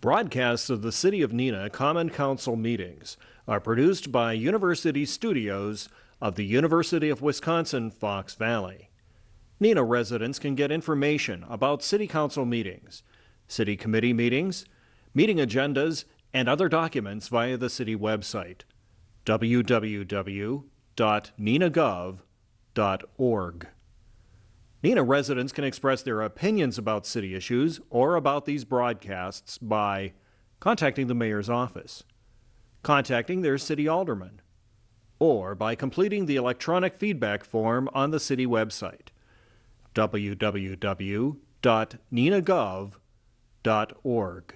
Broadcasts of the City of Neenah Common Council meetings are produced by University Studios of the University of Wisconsin-Fox Valley. Neenah residents can get information about City Council meetings, City Committee meetings, meeting agendas, and other documents via the City website, www.neenahgov.org. Neenah residents can express their opinions about city issues or about these broadcasts by contacting the mayor's office, contacting their city alderman, or by completing the electronic feedback form on the city website, www.neenahgov.org.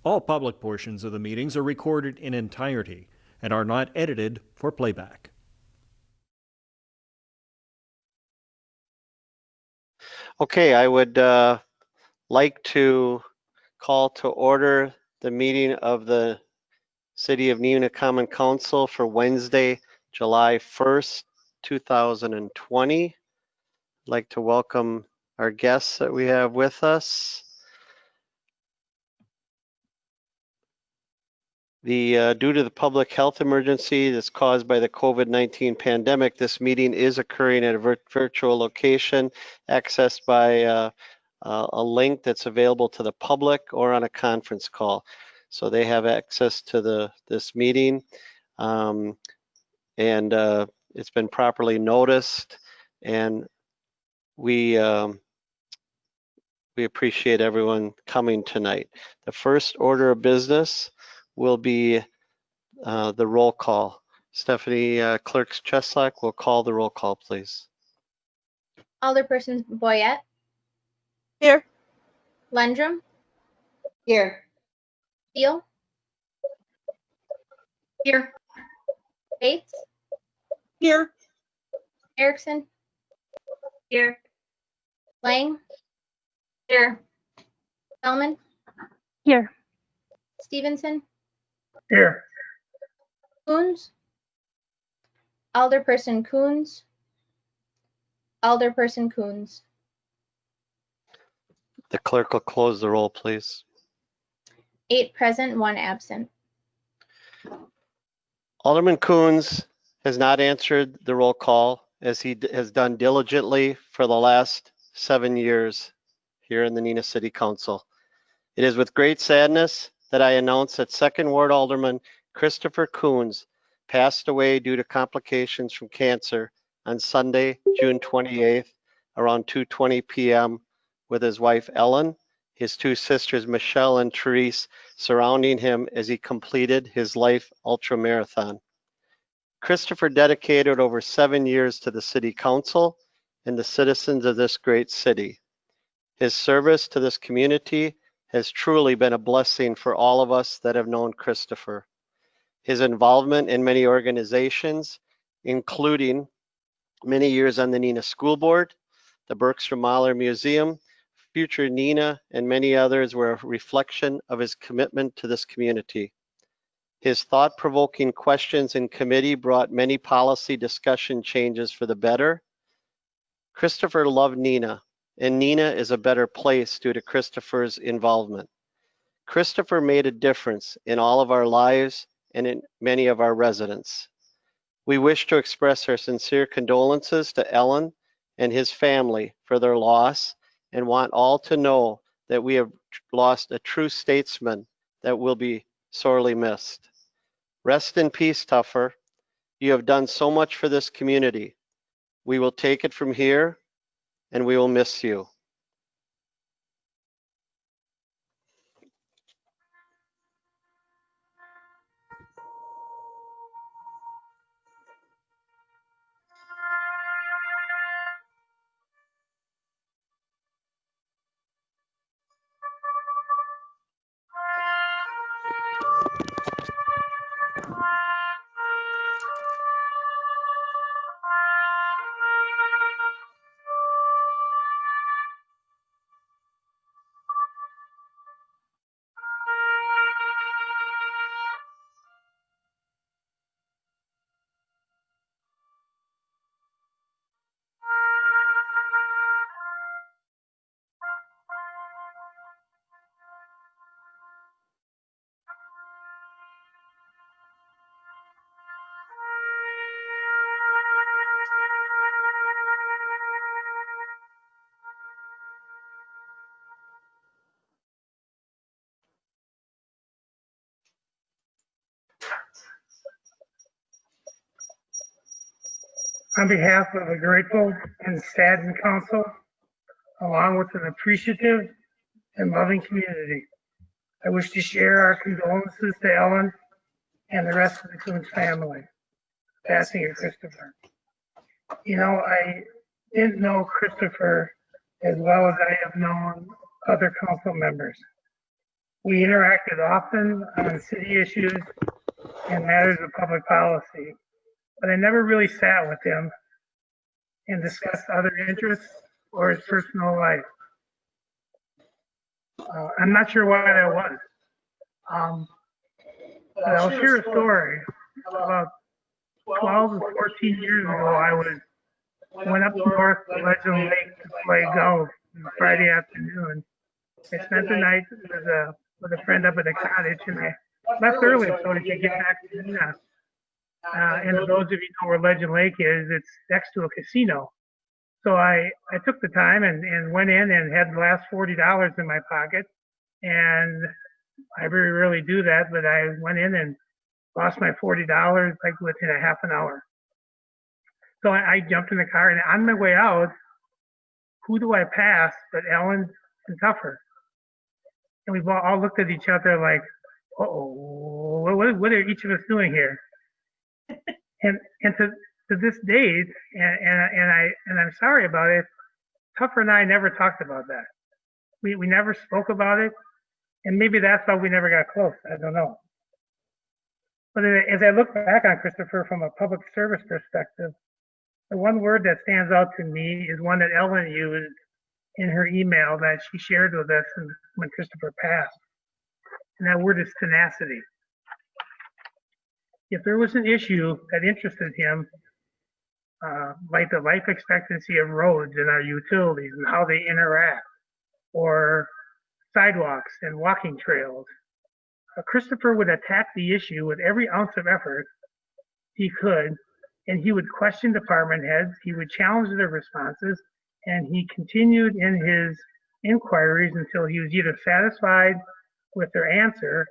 All public portions of the meetings are recorded in entirety and are not edited for playback. Okay, I would like to call to order the meeting of the City of Neenah Common Council for Wednesday, July 1st, 2020. I'd like to welcome our guests that we have with us. Due to the public health emergency that's caused by the COVID-19 pandemic, this meeting is occurring at a virtual location accessed by a link that's available to the public or on a conference call. So they have access to this meeting, and it's been properly noticed, and we appreciate everyone coming tonight. The first order of business will be the roll call. Stephanie Clerks Cheslack will call the roll call, please. Alderperson Boyette. Here. Lendrum. Here. Steele. Here. Bates. Here. Erickson. Here. Lang. Here. Spellman. Here. Stevenson. Here. Coons. Alderperson Coons. Alderperson Coons. The clerk will close the roll, please. 8 present, 1 absent. Alderman Coons has not answered the roll call as he has done diligently for the last 7 years here in the Neenah City Council. It is with great sadness that I announce that Second Ward Alderman Christopher Coons passed away due to complications from cancer on Sunday, June 28th, around 2:20 p.m. with his wife Ellen, his 2 sisters Michelle and Therese surrounding him as he completed his life ultra marathon. Christopher dedicated over 7 years to the City Council and the citizens of this great city. His service to this community has truly been a blessing for all of us that have known Christopher. His involvement in many organizations, including many years on the Neenah School Board, the Bergstrom Mahler Museum, Future Neenah, and many others were a reflection of his commitment to this community. His thought-provoking questions in committee brought many policy discussion changes for the better. Christopher loved Neenah, and Neenah is a better place due to Christopher's involvement. Christopher made a difference in all of our lives and in many of our residents. We wish to express our sincere condolences to Ellen and his family for their loss and want all to know that we have lost a true statesman that will be sorely missed. Rest in peace, Tuffer. You have done so much for this community. We will take it from here, and we will miss you. On behalf of a grateful and saddened council, along with an appreciative and loving community, I wish to share our condolences to Ellen and the rest of the Coons family, passing of Christopher. You know, I didn't know Christopher as well as I have known other council members. We interacted often on city issues and matters of public policy, but I never really sat with him and discussed other interests or his personal life. I'm not sure why that was. But I'll share a story. About 12 or 14 years ago, went up north to Legend Lake to play golf on a Friday afternoon. I spent the night with a friend up at the cottage, and I left early so we could get back to Neenah. And for those of you who know where Legend Lake is, it's next to a casino. So I took the time and went in and had the last $40 in my pocket. And I very rarely do that, but I went in and lost my $40 like within a half an hour. So I jumped in the car, and on my way out, who do I pass but Ellen and Tuffer? And we all looked at each other like, uh-oh, what are each of us doing here? And to this date, and I'm sorry about it, Tuffer and I never talked about that. We never spoke about it, and maybe that's why we never got close. I don't know. But as I look back on Christopher from a public service perspective, the one word that stands out to me is one that Ellen used in her email that she shared with us when Christopher passed. And that word is tenacity. If there was an issue that interested him, like the life expectancy of roads and our utilities and how they interact, or sidewalks and walking trails, Christopher would attack the issue with every ounce of effort he could, and he would question department heads, he would challenge their responses, and he continued in his inquiries until he was either satisfied with their answer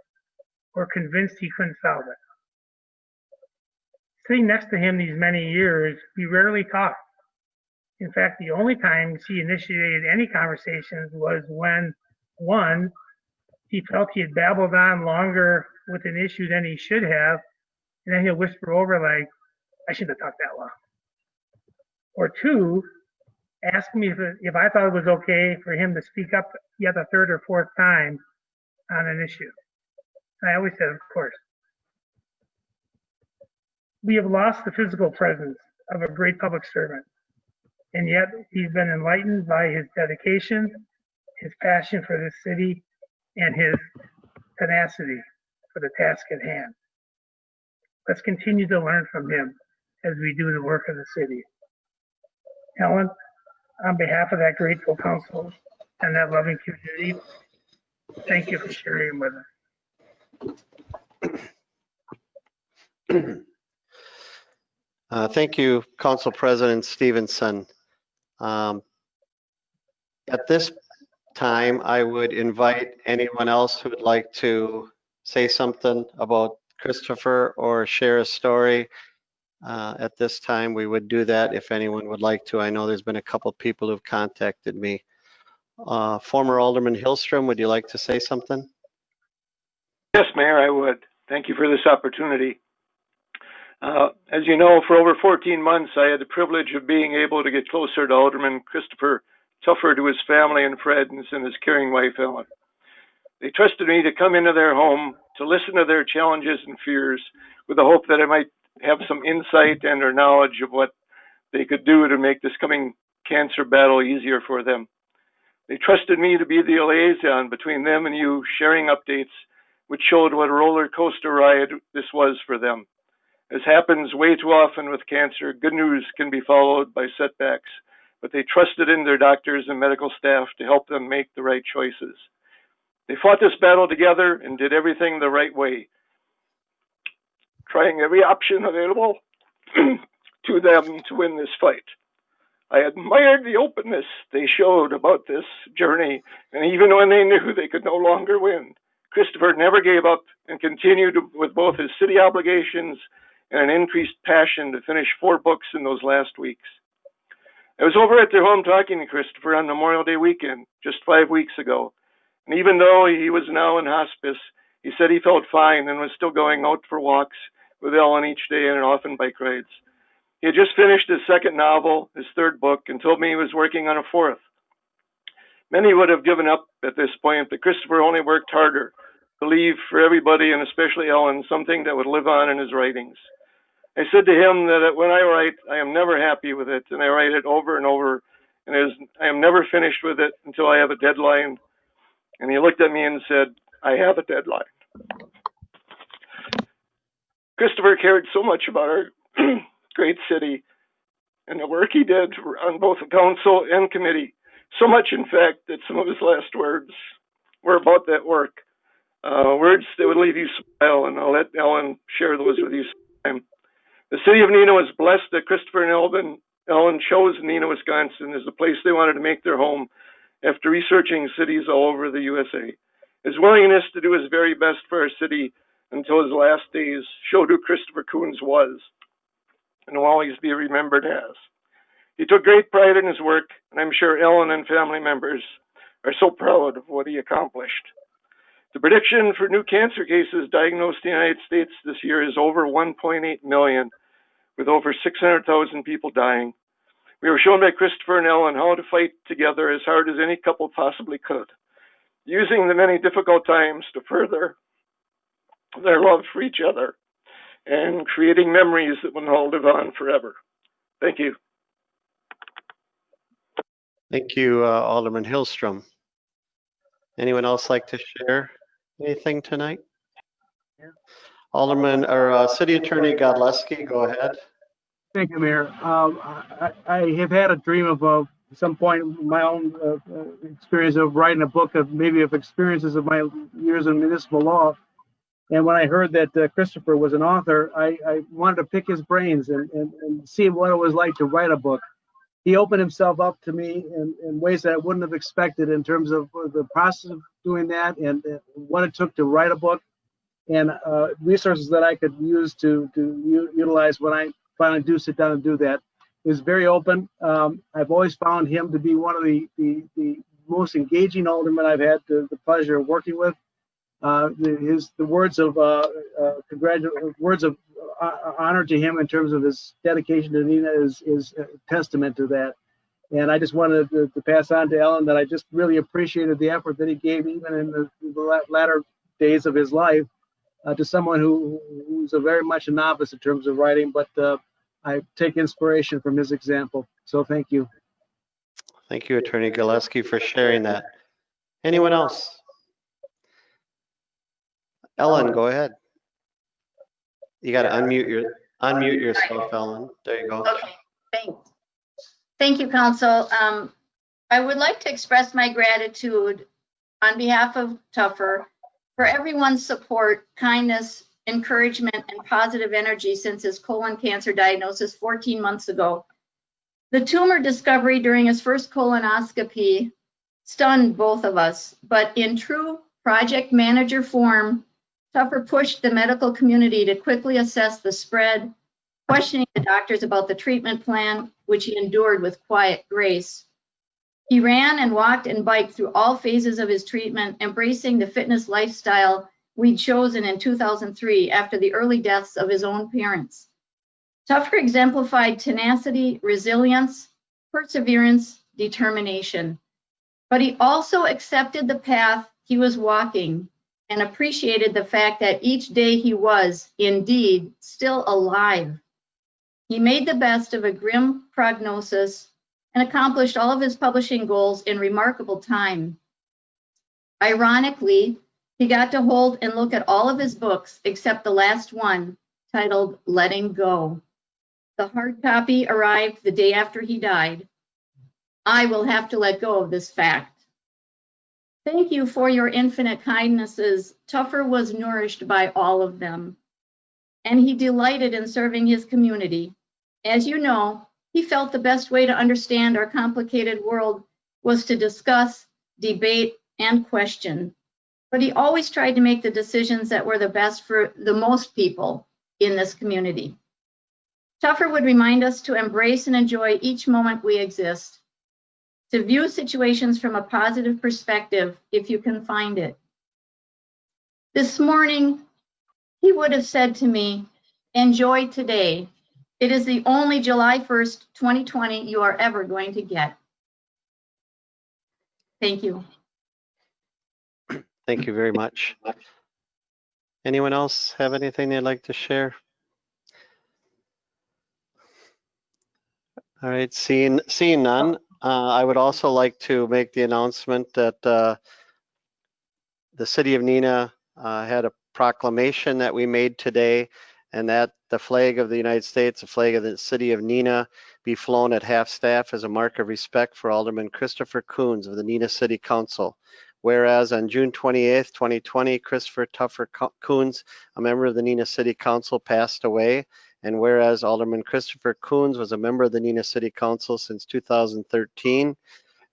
or convinced he couldn't solve it. Sitting next to him these many years, we rarely talked. In fact, the only time he initiated any conversations was when, one, he felt he had babbled on longer with an issue than he should have, and then he'll whisper over like, I shouldn't have talked that long. Or two, ask me if I thought it was okay for him to speak up yet a third or fourth time on an issue. And I always said, of course. We have lost the physical presence of a great public servant, and yet he's been enlightened by his dedication, his passion for this city, and his tenacity for the task at hand. Let's continue to learn from him as we do the work of the city. Ellen, on behalf of that grateful council and that loving community, thank you for sharing with us. Thank you, Council President Stevenson. At this time, I would invite anyone else who would like to say something about Christopher or share a story. At this time, we would do that if anyone would like to. I know there's been a couple people who've contacted me. Former Alderman Hillstrom, would you like to say something? Yes, Mayor, I would. Thank you for this opportunity. As you know, for over 14 months, I had the privilege of being able to get closer to Alderman Christopher Tuffer, to his family and friends, and his caring wife, Ellen. They trusted me to come into their home, to listen to their challenges and fears, with the hope that I might have some insight and or knowledge of what they could do to make this coming cancer battle easier for them. They trusted me to be the liaison between them and you, sharing updates which showed what a roller coaster ride this was for them. As happens way too often with cancer, good news can be followed by setbacks, but they trusted in their doctors and medical staff to help them make the right choices. They fought this battle together and did everything the right way, trying every option available to them to win this fight. I admired the openness they showed about this journey, and even when they knew they could no longer win, Christopher never gave up and continued with both his city obligations and an increased passion to finish 4 books in those last weeks. I was over at their home talking to Christopher on Memorial Day weekend, just 5 weeks ago. And even though he was now in hospice, he said he felt fine and was still going out for walks with Ellen each day and often bike rides. He had just finished his 2nd novel, his 3rd book, and told me he was working on a 4th. Many would have given up at this point, but Christopher only worked harder to leave for everybody, and especially Ellen, something that would live on in his writings. I said to him that when I write, I am never happy with it, and I write it over and over, and I am never finished with it until I have a deadline. And he looked at me and said, I have a deadline. Christopher cared so much about our great city and the work he did on both the council and committee. So much, in fact, that some of his last words were about that work. Words that would leave you smile, and I'll let Ellen share those with you sometime. The city of Neenah was blessed that Christopher and Ellen chose Neenah, Wisconsin as the place they wanted to make their home after researching cities all over the USA. His willingness to do his very best for our city until his last days showed who Christopher Coons was and will always be remembered as. He took great pride in his work, and I'm sure Ellen and family members are so proud of what he accomplished. The prediction for new cancer cases diagnosed in the United States this year is over 1.8 million, with over 600,000 people dying. We were shown by Christopher and Ellen how to fight together as hard as any couple possibly could, using the many difficult times to further their love for each other and creating memories that will all live on forever. Thank you. Thank you, Alderman Hillstrom. Anyone else like to share anything tonight? Alderman or City Attorney Godleski, go ahead. Thank you, Mayor. I have had a dream of some point my own experience of writing a book of experiences of my years in municipal law. And when I heard that Christopher was an author, I wanted to pick his brains and see what it was like to write a book. He opened himself up to me in ways that I wouldn't have expected in terms of the process of doing that and what it took to write a book and resources that I could use to utilize when I finally do sit down and do that. He was very open. I've always found him to be one of the most engaging aldermen I've had the pleasure of working with. The words of honor to him in terms of his dedication to Neenah is a testament to that. And I just wanted to pass on to Ellen that I just really appreciated the effort that he gave even in the latter days of his life to someone who's very much a novice in terms of writing, but I take inspiration from his example. So thank you. Thank you, Attorney Gillespie, for sharing that. Anyone else? Ellen, go ahead. You got to unmute yourself, Ellen. There you go. Okay, thanks. Thank you, Council. I would like to express my gratitude on behalf of Tougher for everyone's support, kindness, encouragement, and positive energy since his colon cancer diagnosis 14 months ago. The tumor discovery during his first colonoscopy stunned both of us, but in true project manager form, Tougher pushed the medical community to quickly assess the spread, questioning the doctors about the treatment plan, which he endured with quiet grace. He ran and walked and biked through all phases of his treatment, embracing the fitness lifestyle we'd chosen in 2003 after the early deaths of his own parents. Tougher exemplified tenacity, resilience, perseverance, determination. But he also accepted the path he was walking and appreciated the fact that each day he was, indeed, still alive. He made the best of a grim prognosis and accomplished all of his publishing goals in remarkable time. Ironically, he got to hold and look at all of his books except the last one, titled Letting Go. The hard copy arrived the day after he died. I will have to let go of this fact. Thank you for your infinite kindnesses. Tougher was nourished by all of them, and he delighted in serving his community. As you know, he felt the best way to understand our complicated world was to discuss, debate, and question. But he always tried to make the decisions that were the best for the most people in this community. Tuffer would remind us to embrace and enjoy each moment we exist, to view situations from a positive perspective if you can find it. This morning, he would have said to me, enjoy today. It is the only July 1st, 2020 you are ever going to get. Thank you. Thank you very much. Anyone else have anything they'd like to share? All right, seeing none, I would also like to make the announcement that the city of Neenah had a proclamation that we made today, and that the flag of the United States, the flag of the city of Neenah, be flown at half-staff as a mark of respect for Alderman Christopher Coons of the Neenah City Council. Whereas on June 28th, 2020, Christopher Tuffer Coons, a member of the Neenah City Council, passed away. And whereas Alderman Christopher Coons was a member of the Neenah City Council since 2013,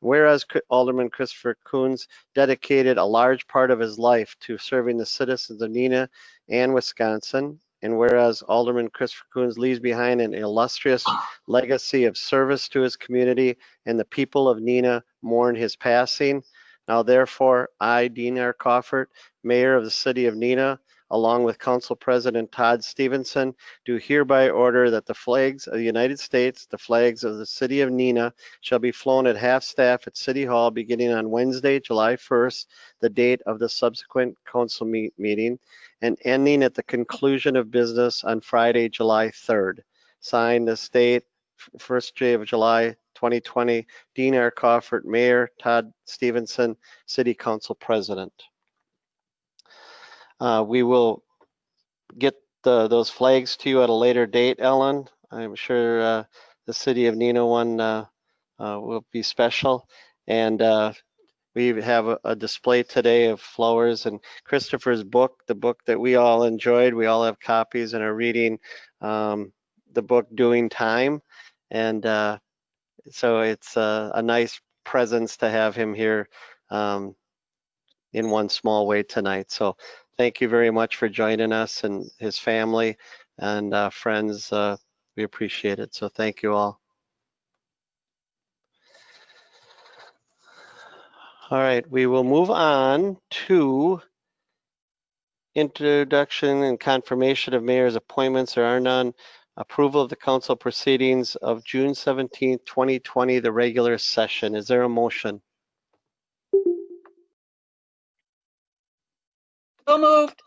whereas Alderman Christopher Coons dedicated a large part of his life to serving the citizens of Neenah and Wisconsin, and whereas Alderman Christopher Coons leaves behind an illustrious legacy of service to his community, and the people of Neenah mourn his passing. Now therefore, I, Dean R. Coffert, Mayor of the City of Neenah, along with Council President Todd Stevenson, do hereby order that the flags of the United States, the flags of the City of Neenah, shall be flown at half-staff at City Hall beginning on Wednesday, July 1st, the date of the subsequent council meeting, and ending at the conclusion of business on Friday, July 3rd. Signed, this date, first day of July 2020, Dean R. Coffert, Mayor, Todd Stevenson, City Council President. We will get those flags to you at a later date, Ellen. I'm sure the City of Neenah one will be special. And we have a display today of flowers and Christopher's book, the book that we all enjoyed. We all have copies and are reading the book Doing Time. And so it's a nice presence to have him here in one small way tonight. So thank you very much for joining us, and his family and friends. We appreciate it. So thank you all. All right, we will move on to introduction and confirmation of mayor's appointments. There are none. Approval of the council proceedings of June 17th, 2020, the regular session. Is there a motion? So moved.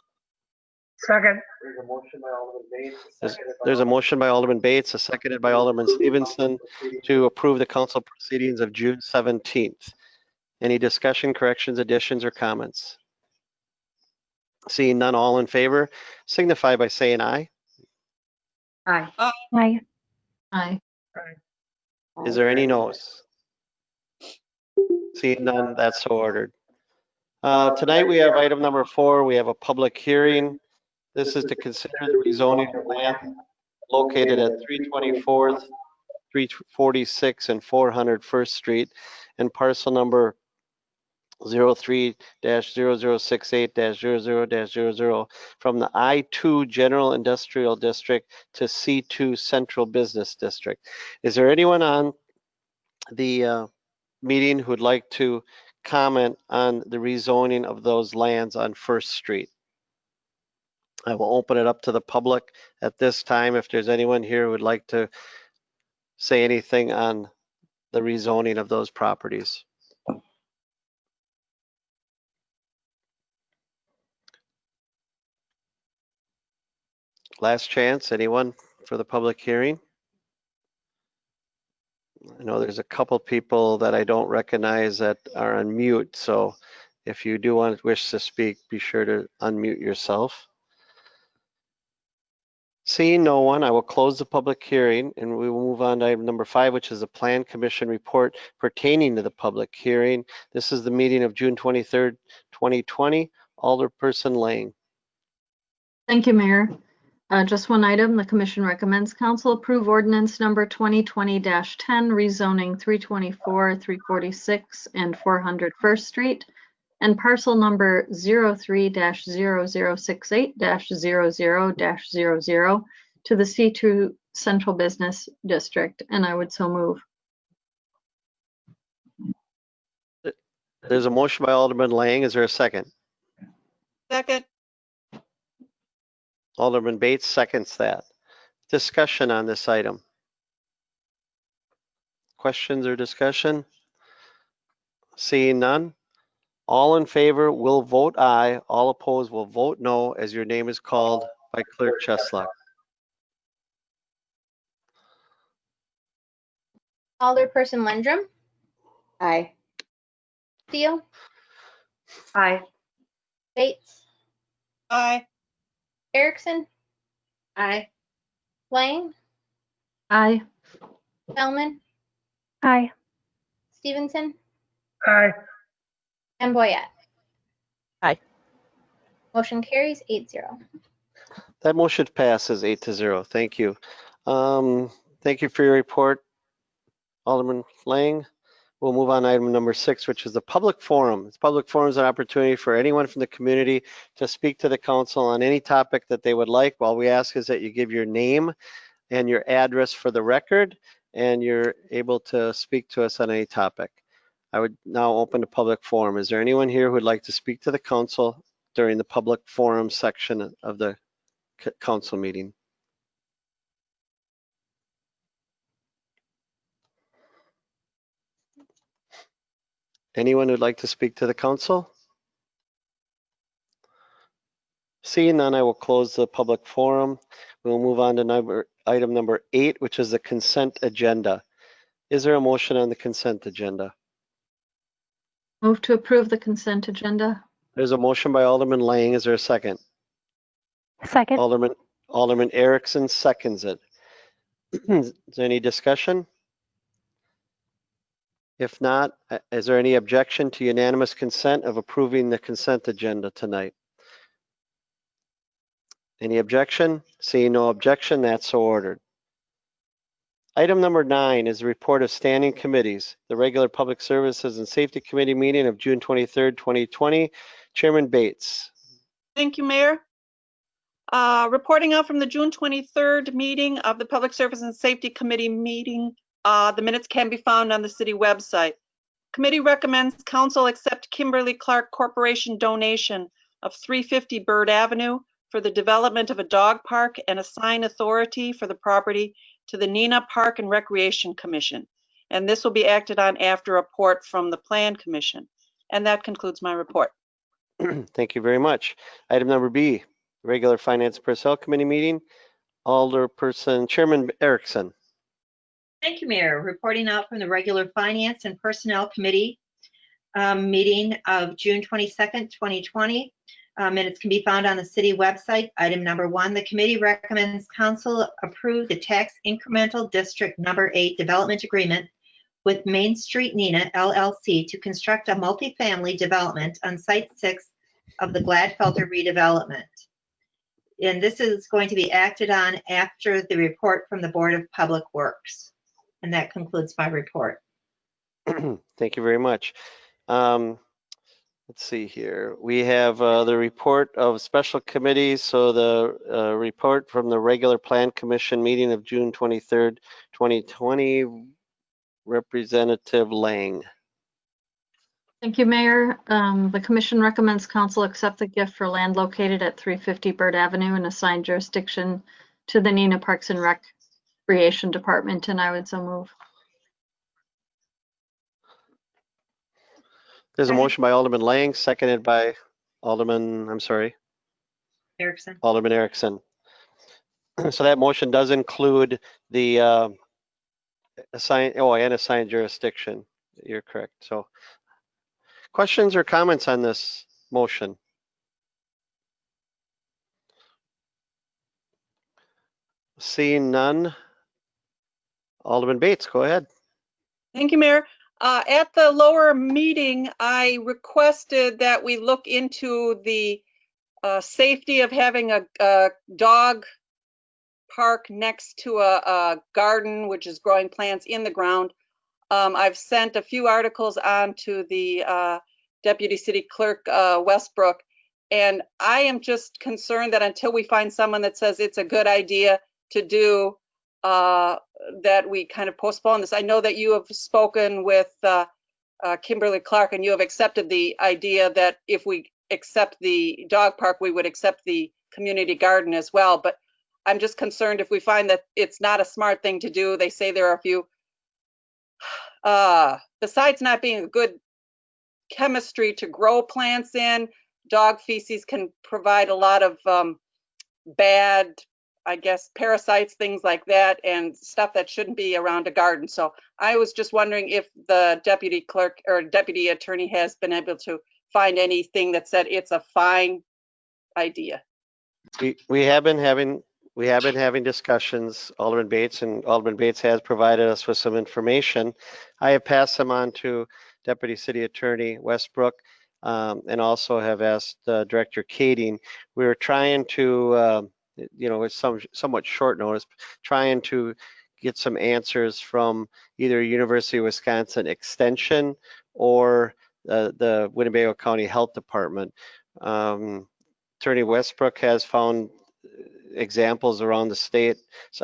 Second. There's a motion by Alderman Bates. There's a motion by Alderman Bates, seconded by Alderman Stevenson, to approve the council proceedings of June 17th. Any discussion, corrections, additions, or comments? Seeing none, all in favor, signify by saying aye. Aye. Aye. Aye. Is there any no's? Seeing none, that's so ordered. Tonight we have item number 4. We have a public hearing. This is to consider the rezoning of land located at 324th, 346, and 400 First Street, and parcel number 03-0068-00-00 from the I-2 General Industrial District to C2 Central Business District. Is there anyone on the meeting who would like to comment on the rezoning of those lands on First Street? I will open it up to the public at this time. If there's anyone here who would like to say anything on the rezoning of those properties. Last chance, anyone for the public hearing? I know there's a couple people that I don't recognize that are on mute, so if you do wish to speak, be sure to unmute yourself. Seeing no one, I will close the public hearing, and we will move on to item number 5, which is the Plan Commission report pertaining to the public hearing. This is the meeting of June 23rd, 2020. Alderperson Lang. Thank you, Mayor. Just one item, the commission recommends council approve ordinance number 2020-10, rezoning 324, 346, and 400 First Street, and parcel number 03-0068-00-00 to the C2 Central Business District, and I would so move. There's a motion by Alderman Lang. Is there a second? Second. Alderman Bates seconds that. Discussion on this item. Questions or discussion? Seeing none. All in favor will vote aye. All opposed will vote no as your name is called by Clerk Cheslock. Alderperson Lindrum, Aye. Steele, Aye. Bates, Aye. Erickson, Aye. Lang, Aye. Spellman, Aye. Stevenson, Aye. and Boyette. Aye. Motion carries 8-0. That motion passes 8-0. Thank you. Thank you for your report, Alderman Lang. We'll move on to item number 6, which is the public forum. This public forum is an opportunity for anyone from the community to speak to the council on any topic that they would like. All we ask is that you give your name and your address for the record, and you're able to speak to us on any topic. I would now open the public forum. Is there anyone here who would like to speak to the council during the public forum section of the council meeting? Anyone who'd like to speak to the council? Seeing none, I will close the public forum. We'll move on to item number 8, which is the consent agenda. Is there a motion on the consent agenda? Move to approve the consent agenda. There's a motion by Alderman Lang. Is there a second? Second. Alderman Erickson seconds it. Is there any discussion? If not, is there any objection to unanimous consent of approving the consent agenda tonight? Any objection? Seeing no objection, that's so ordered. Item number 9 is the report of standing committees. The regular Public Services and Safety Committee meeting of June 23rd, 2020. Chairman Bates. Thank you, Mayor. Reporting out from the June 23rd meeting of the Public Service and Safety Committee meeting. The minutes can be found on the city website. Committee recommends council accept Kimberly Clark Corporation donation of 350 Bird Avenue for the development of a dog park and assign authority for the property to the Neenah Park and Recreation Commission. And this will be acted on after a report from the Plan Commission. And that concludes my report. Thank you very much. Item number B, regular Finance Personnel Committee meeting. Alderperson Chairman Erickson. Thank you, Mayor. Reporting out from the regular Finance and Personnel Committee meeting of June 22nd, 2020. Minutes can be found on the city website. Item number 1, the committee recommends council approve the tax incremental district number 8 development agreement with Main Street Neenah LLC to construct a multifamily development on Site 6 of the Gladfelter redevelopment. And this is going to be acted on after the report from the Board of Public Works. And that concludes my report. Thank you very much. Let's see here. We have the report of special committees. So the report from the regular Plan Commission meeting of June 23rd, 2020. Representative Lang. Thank you, Mayor. The commission recommends council accept the gift for land located at 350 Bird Avenue and assign jurisdiction to the Neenah Parks and Recreation Department, and I would so move. There's a motion by Alderman Lang, seconded by Alderman Erickson. Alderman Erickson. So that motion does include the assign jurisdiction. You're correct. So questions or comments on this motion? Seeing none. Alderman Bates, go ahead. Thank you, Mayor. At the lower meeting, I requested that we look into the safety of having a dog park next to a garden, which is growing plants in the ground. I've sent a few articles on to the Deputy City Clerk Westbrook, and I am just concerned that until we find someone that says it's a good idea to do, that we kind of postpone this. I know that you have spoken with Kimberly Clark, and you have accepted the idea that if we accept the dog park, we would accept the community garden as well. But I'm just concerned if we find that it's not a smart thing to do. They say there are a few, besides not being a good chemistry to grow plants in, dog feces can provide a lot of bad, I guess, parasites, things like that, and stuff that shouldn't be around a garden. So I was just wondering if the deputy clerk or deputy attorney has been able to find anything that said it's a fine idea. We have been having discussions, Alderman Bates, and Alderman Bates has provided us with some information. I have passed them on to Deputy City Attorney Westbrook, and also have asked Director Kading. We were trying to, with somewhat short notice, trying to get some answers from either University of Wisconsin Extension or the Winnebago County Health Department. Attorney Westbrook has found examples around the state,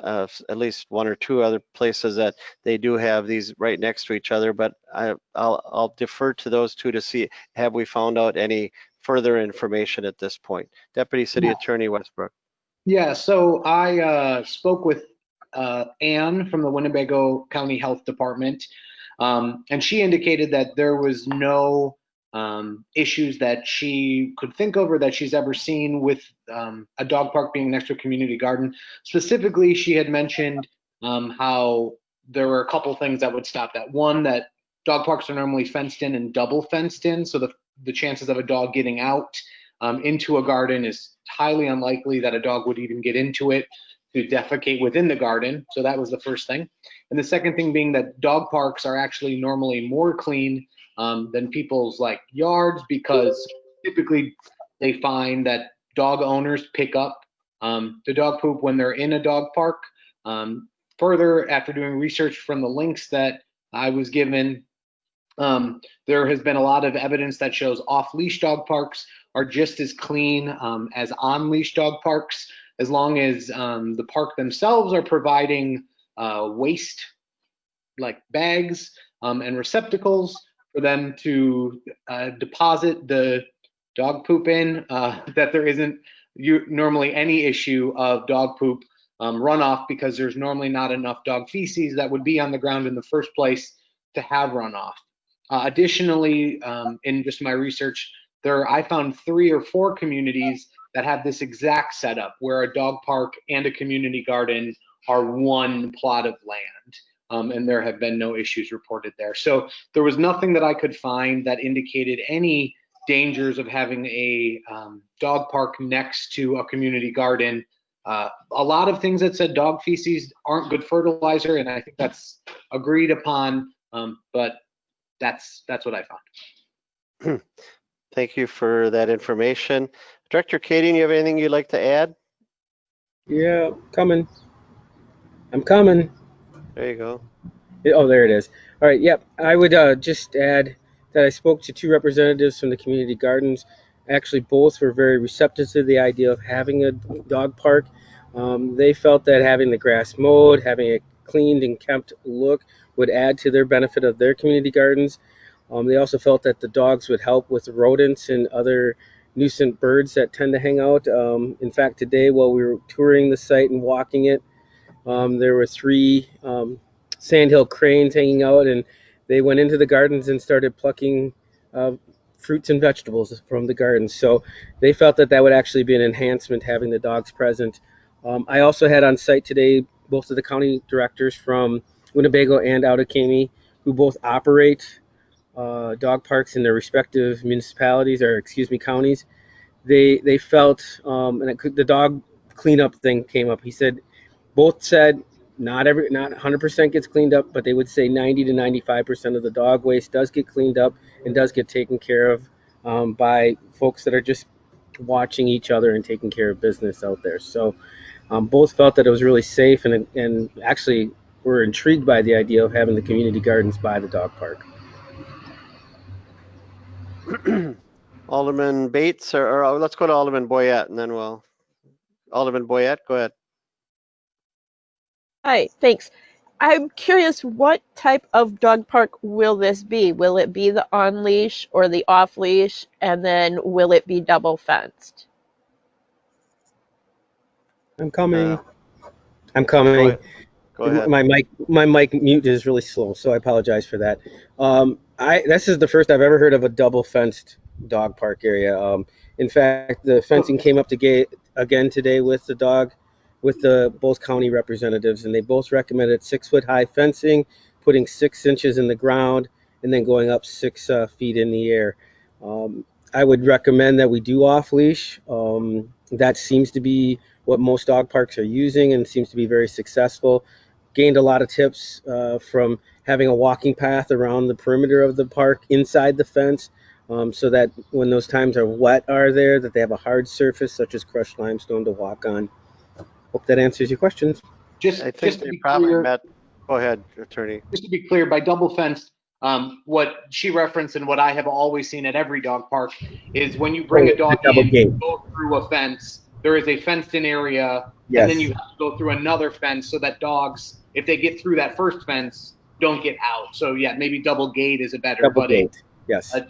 at least one or two other places that they do have these right next to each other, but I'll defer to those two to see, have we found out any further information at this point? Deputy City Attorney Westbrook. Yeah, so I spoke with Ann from the Winnebago County Health Department, and she indicated that there was no issues that she could think of or that she's ever seen with a dog park being next to a community garden. Specifically, she had mentioned how there were a couple things that would stop that. One, that dog parks are normally fenced in and double fenced in, so the chances of a dog getting out into a garden is highly unlikely that a dog would even get into it to defecate within the garden. So that was the first thing. And the second thing being that dog parks are actually normally more clean than people's like yards, because typically they find that dog owners pick up the dog poop when they're in a dog park. Further, after doing research from the links that I was given, there has been a lot of evidence that shows off-leash dog parks are just as clean as on-leash dog parks, as long as the park themselves are providing waste like bags and receptacles for them to deposit the dog poop in, that there isn't normally any issue of dog poop runoff, because there's normally not enough dog feces that would be on the ground in the first place to have runoff. Additionally, in just my research, I found 3 or 4 communities that have this exact setup where a dog park and a community garden are one plot of land, and there have been no issues reported there. So there was nothing that I could find that indicated any dangers of having a dog park next to a community garden. A lot of things that said dog feces aren't good fertilizer, and I think that's agreed upon, but that's what I found. Thank you for that information. Director Kading, you have anything you'd like to add? Yeah, coming. I'm coming. There you go. Oh, there it is. All right, yep. I would just add that I spoke to 2 representatives from the community gardens. Actually, both were very receptive to the idea of having a dog park. They felt that having the grass mowed, having a cleaned and kept look would add to their benefit of their community gardens. They also felt that the dogs would help with rodents and other nuisance birds that tend to hang out. In fact, today while we were touring the site and walking it, there were 3 sandhill cranes hanging out, and they went into the gardens and started plucking fruits and vegetables from the gardens. So they felt that that would actually be an enhancement, having the dogs present. I also had on site today both of the county directors from Winnebago and Outagamie, who both operate dog parks in their respective municipalities, or excuse me, counties. They felt, and the dog cleanup thing came up. He said, both said not 100% gets cleaned up, but they would say 90 to 95% of the dog waste does get cleaned up and does get taken care of by folks that are just watching each other and taking care of business out there. So both felt that it was really safe, and actually were intrigued by the idea of having the community gardens by the dog park. Alderman Bates, or let's go to Alderman Boyette, and then Alderman Boyette, go ahead. Hi, thanks. I'm curious, what type of dog park will this be? Will it be the on leash or the off leash? And then will it be double fenced? I'm coming. Uh, I'm Go coming. ahead. Go ahead. My mic mute is really slow, so I apologize for that. I This is the first I've ever heard of a double fenced dog park area. In fact, the fencing came up to gate again today with the both county representatives, and they both recommended 6 foot high fencing, putting 6 inches in the ground, and then going up 6 feet in the air. Um, I would recommend that we do off leash. That seems to be what most dog parks are using and seems to be very successful. Gained a lot of tips from having a walking path around the perimeter of the park inside the fence, so that when those times are wet are there, that they have a hard surface such as crushed limestone to walk on. Hope that answers your questions. I think Just to they be probably clear, met. Go ahead, attorney. by double fenced, what she referenced and what I have always seen at every dog park is when you bring Oh, a dog the double in, gate. you go through a fence. There is a fenced in area, and then you Yes, have to go through another fence so that dogs, if they get through that first fence, don't get out. So yeah, maybe double gate is a better, double but a, gate. Yes. a, a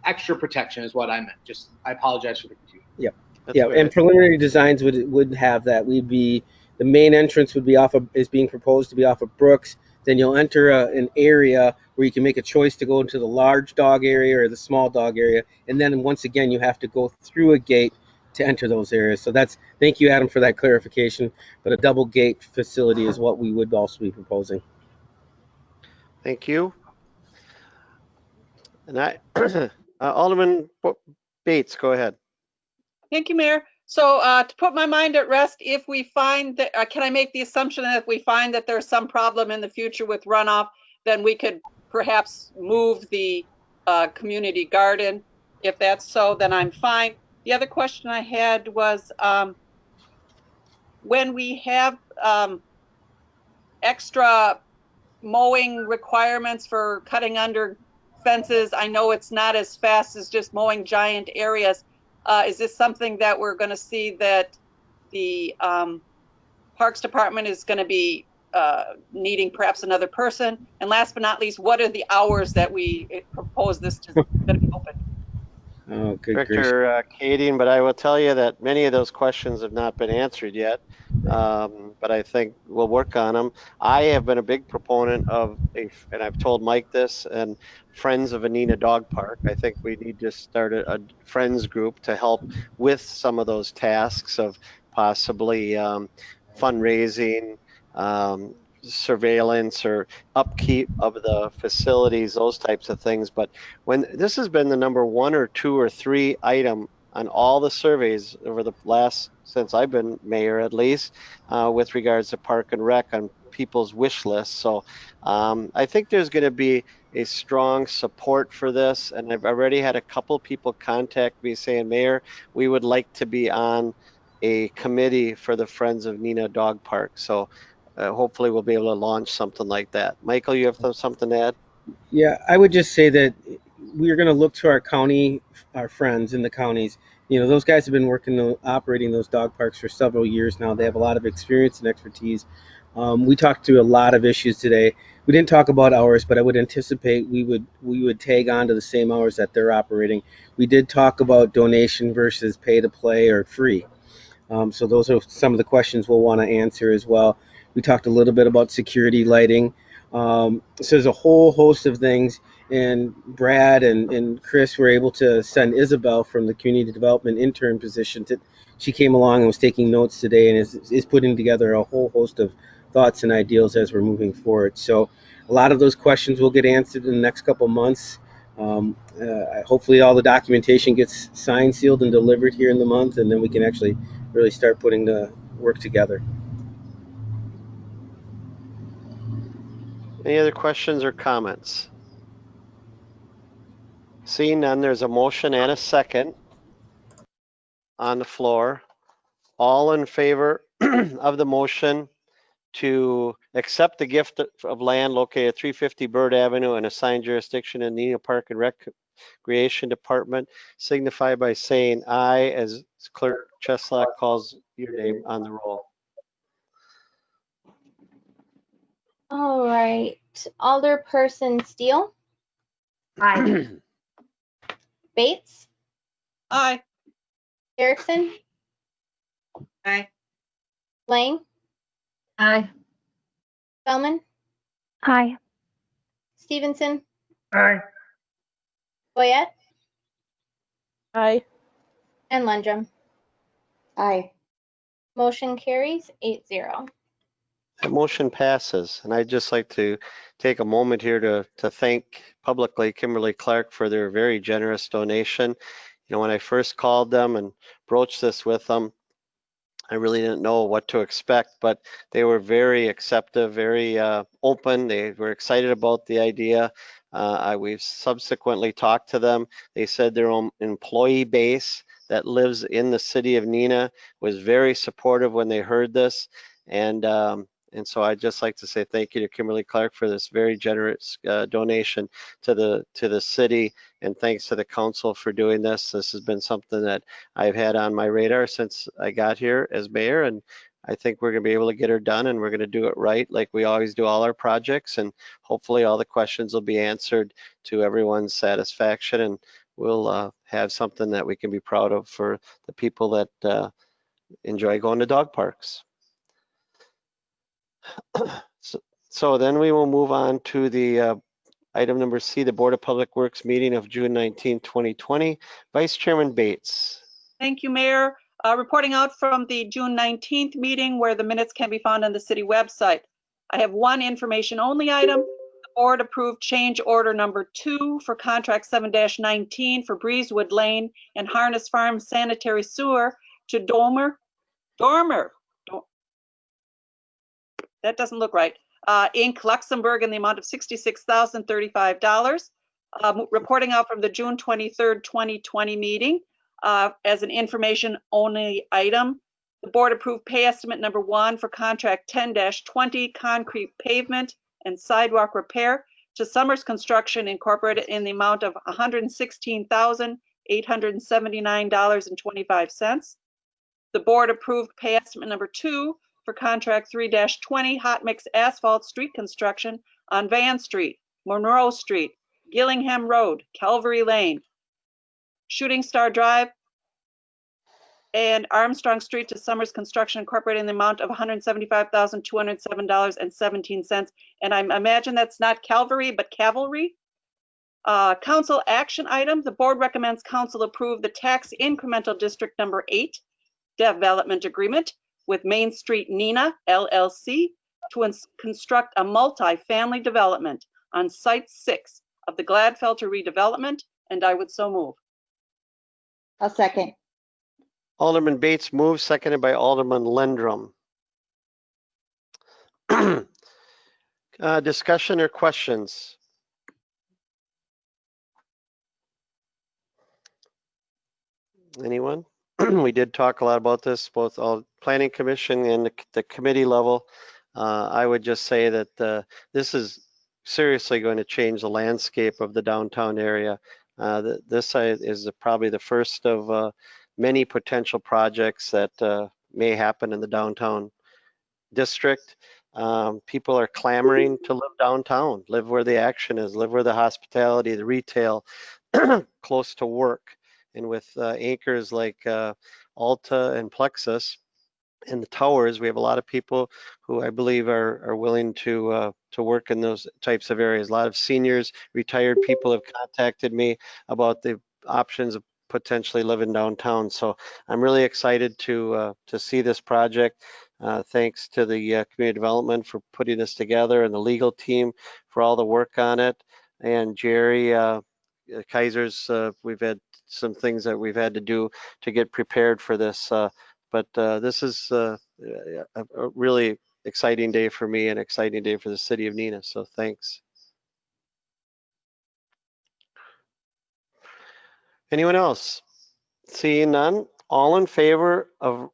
extra protection is what I meant. Just I apologize for the confusion. Yep. That's Yeah, all and right. preliminary designs would have that. We'd be The main entrance would be is being proposed to be off of Brooks. Then you'll enter an area where you can make a choice to go into the large dog area or the small dog area, and then once again you have to go through a gate to enter those areas. So thank you, Adam, for that clarification. But a double gate facility is what we would also be proposing. Thank you. And Alderman Bates, go ahead. Thank you, Mayor. So to put my mind at rest, if we find that, can I make the assumption that if we find that there's some problem in the future with runoff, then we could perhaps move the community garden? If that's so, then I'm fine. The other question I had was when we have extra mowing requirements for cutting under fences, I know it's not as fast as just mowing giant areas. Is this something that we're going to see that the Parks Department is going to be needing perhaps another person? And last but not least, what are the hours that we propose this to going to be open? Oh, good gracious. Director Kading, but I will tell you that many of those questions have not been answered yet. But I think we'll work on them. I have been a big proponent of and I've told Mike this, and Friends of a Neenah Dog Park. I think we need to start a friends group to help with some of those tasks of possibly fundraising, surveillance, or upkeep of the facilities, those types of things. But when this has been the number 1 or 2 or 3 item on all the surveys over the last, since I've been mayor at least, with regards to Park and Rec on people's wish lists. So I think there's going to be a strong support for this. And I've already had a couple people contact me saying, Mayor, we would like to be on a committee for the Friends of Neenah Dog Park. So hopefully we'll be able to launch something like that. Michael, you have something to add? Yeah, I would just say that we are going to look to our friends in the counties. Those guys have been operating those dog parks for several years now. They have a lot of experience and expertise. We talked to a lot of issues today. We didn't talk about hours, but I would anticipate we would tag on to the same hours that they're operating. We did talk about donation versus pay to play or free. So those are some of the questions we'll want to answer as well. We talked a little bit about security lighting. So there's a whole host of things, and Brad and Chris were able to send Isabel from the community development intern position. She came along and was taking notes today and is putting together a whole host of thoughts and ideals as we're moving forward. So a lot of those questions will get answered in the next couple months. Hopefully all the documentation gets signed, sealed, and delivered here in the month, and then we can actually really start putting the work together. Any other questions or comments? Seeing none, there's a motion and a second on the floor. All in favor of the motion to accept the gift of land located at 350 Bird Avenue and assigned jurisdiction in Neenah Park and Recreation Department, signify by saying aye as Clerk Cheslock calls your name on the roll. All right. Alderperson Steele, Aye. Bates, Aye. Erickson, Aye. Lang, Aye. Spellman, Aye. Stevenson, Aye. Boyette, Aye. and Lundrum. Aye. Motion carries 8-0. That motion passes. And I'd just like to take a moment here to thank publicly Kimberly Clark for their very generous donation. You know, when I first called them and broached this with them, I really didn't know what to expect, but they were very acceptive, very open. They were excited about the idea. We've subsequently talked to them. They said their own employee base that lives in the city of Neenah was very supportive when they heard this. And so I'd just like to say thank you to Kimberly Clark for this very generous donation to the city, and thanks to the council for doing this. This has been something that I've had on my radar since I got here as mayor, and I think we're going to be able to get her done, and we're going to do it right like we always do all our projects, and hopefully all the questions will be answered to everyone's satisfaction, and we'll have something that we can be proud of for the people that enjoy going to dog parks. So then we will move on to the item number C, the Board of Public Works meeting of June 19, 2020. Vice Chairman Bates. Thank you, Mayor. Reporting out from the June 19th meeting where the minutes can be found on the city website. I have one information only item. The board approved change order number 2 for contract 7-19 for Breezewood Lane and Harness Farm sanitary sewer to Dormer. That doesn't look right. Inc. Luxembourg in the amount of $66,035. Reporting out from the June 23rd, 2020 meeting as an information only item. The board approved pay estimate number 1 for contract 10-20 concrete pavement and sidewalk repair to Summers Construction Incorporated in the amount of $116,879.25. The board approved pay estimate number 2 for contract 3-20 hot mix asphalt street construction on Van Street, Monroe Street, Gillingham Road, Calvary Lane, Shooting Star Drive, and Armstrong Street to Summers Construction Incorporated in the amount of $175,207.17. And I imagine that's not Calvary, but Cavalry. Council action item, the board recommends council approve the tax incremental district number 8 development agreement with Main Street Neenah LLC to construct a multi-family development on Site 6 of the Gladfelter redevelopment, and I would so move. I'll second. Alderman Bates moves, seconded by Alderman Lendrum. Discussion or questions? Anyone? We did talk a lot about this, both all planning commission and the committee level. I would just say that this is seriously going to change the landscape of the downtown area. This is probably the first of many potential projects that may happen in the downtown district. People are clamoring to live downtown, live where the action is, live where the hospitality, the retail, close to work. And with anchors like Alta and Plexus and the towers, we have a lot of people who I believe are willing to work in those types of areas. A lot of seniors, retired people have contacted me about the options of potentially living downtown. So I'm really excited to see this project. Thanks to the community development for putting this together and the legal team for all the work on it. And Jerry Kaiser's, we've had some things that we've had to do to get prepared for this. But this is a really exciting day for me and exciting day for the city of Neenah. So thanks. Anyone else? Seeing none, all in favor of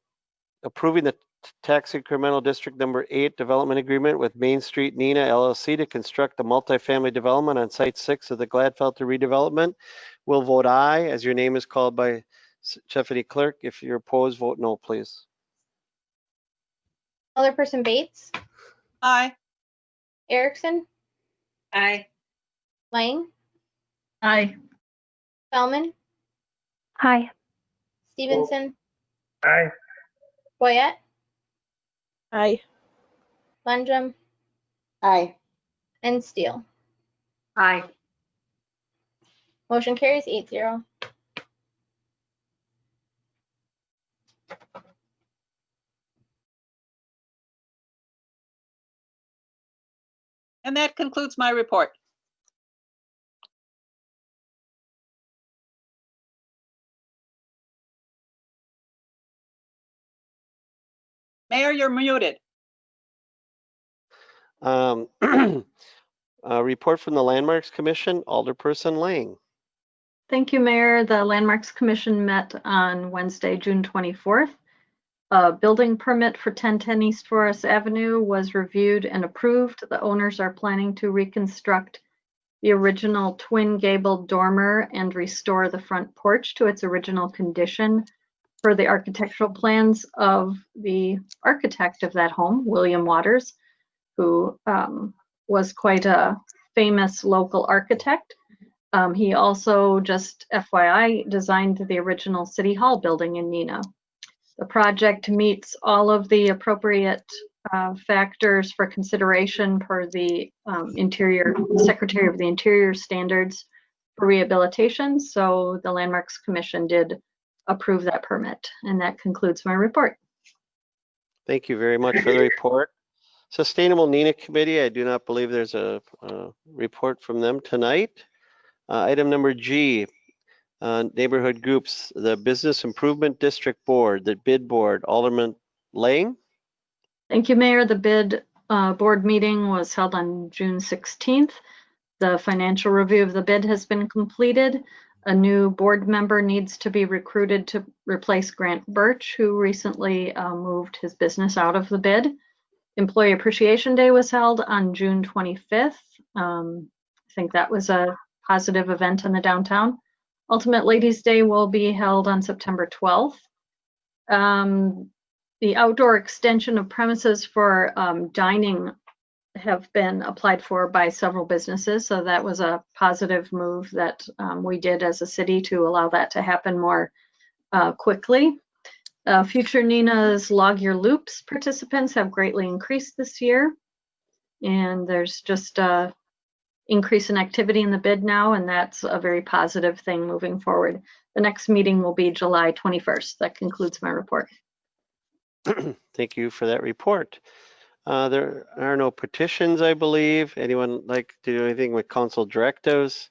approving the tax incremental district number 8 development agreement with Main Street Neenah LLC to construct a multifamily development on Site 6 of the Gladfelter redevelopment will vote aye as your name is called by Stephanie Clerk. If you're opposed, vote no, please. Alderperson Bates, Aye. Erickson, Aye. Lang, Aye. Spellman, Aye. Stevenson, Aye. Boyette, Aye. Landrum, Aye. and Steele. Aye. Motion carries 8-0. And that concludes my report. Mayor, you're muted. Report from the Landmarks Commission, Alderperson Lang. Thank you, Mayor. The Landmarks Commission met on Wednesday, June 24th. A building permit for 1010 East Forest Avenue was reviewed and approved. The owners are planning to reconstruct the original twin gabled dormer and restore the front porch to its original condition per the architectural plans of the architect of that home, William Waters, who was quite a famous local architect. He also, just FYI, designed the original City Hall building in Neenah. The project meets all of the appropriate factors for consideration per the Secretary of the Interior standards for rehabilitation. So the Landmarks Commission did approve that permit, and that concludes my report. Thank you very much for the report. Sustainable Neenah Committee, I do not believe there's a report from them tonight. Item number G, neighborhood groups, the Business Improvement District Board, the bid board, Alderman Lang. Thank you, Mayor. The bid board meeting was held on June 16th. The financial review of the bid has been completed. A new board member needs to be recruited to replace Grant Birch, who recently moved his business out of the bid. Employee Appreciation Day was held on June 25th. I think that was a positive event in the downtown. Ultimate Ladies Day will be held on September 12th. The outdoor extension of premises for dining have been applied for by several businesses, so that was a positive move that we did as a city to allow that to happen more quickly. Future Neenah's Log Your Loops participants have greatly increased this year, and there's just a increase in activity in the bid now, and that's a very positive thing moving forward. The next meeting will be July 21st. That concludes my report. Thank you for that report. There are no petitions, I believe. Anyone like to do anything with council directives?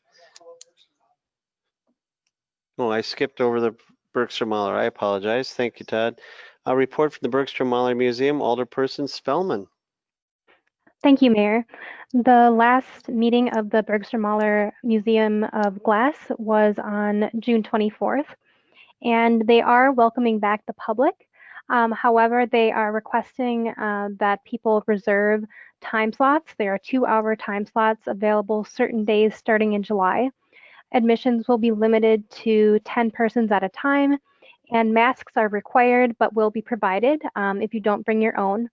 Oh, I skipped over the Bergstrom Mahler. I apologize. Thank you, Todd. A report from the Bergstrom Mahler Museum, Alderperson Spellman. Thank you, Mayor. The last meeting of the Bergstrom Mahler Museum of Glass was on June 24th, and they are welcoming back the public. However, they are requesting that people reserve time slots. There are 2-hour time slots available certain days starting in July. Admissions will be limited to 10 persons at a time, and masks are required but will be provided if you don't bring your own.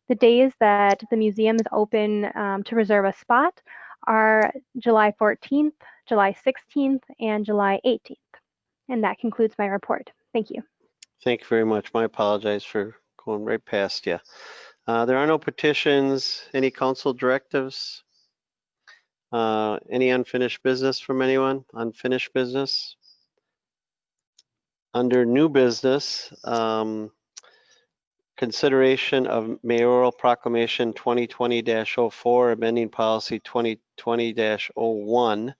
The days that the museum is open to reserve a spot are July 14th, July 16th, and July 18th. And that concludes my report. Thank you. Thank you very much. I apologize for going right past you. There are no petitions, any council directives, any unfinished business from anyone? Unfinished business? Under new business, consideration of mayoral proclamation 2020-04, amending policy 2020-01,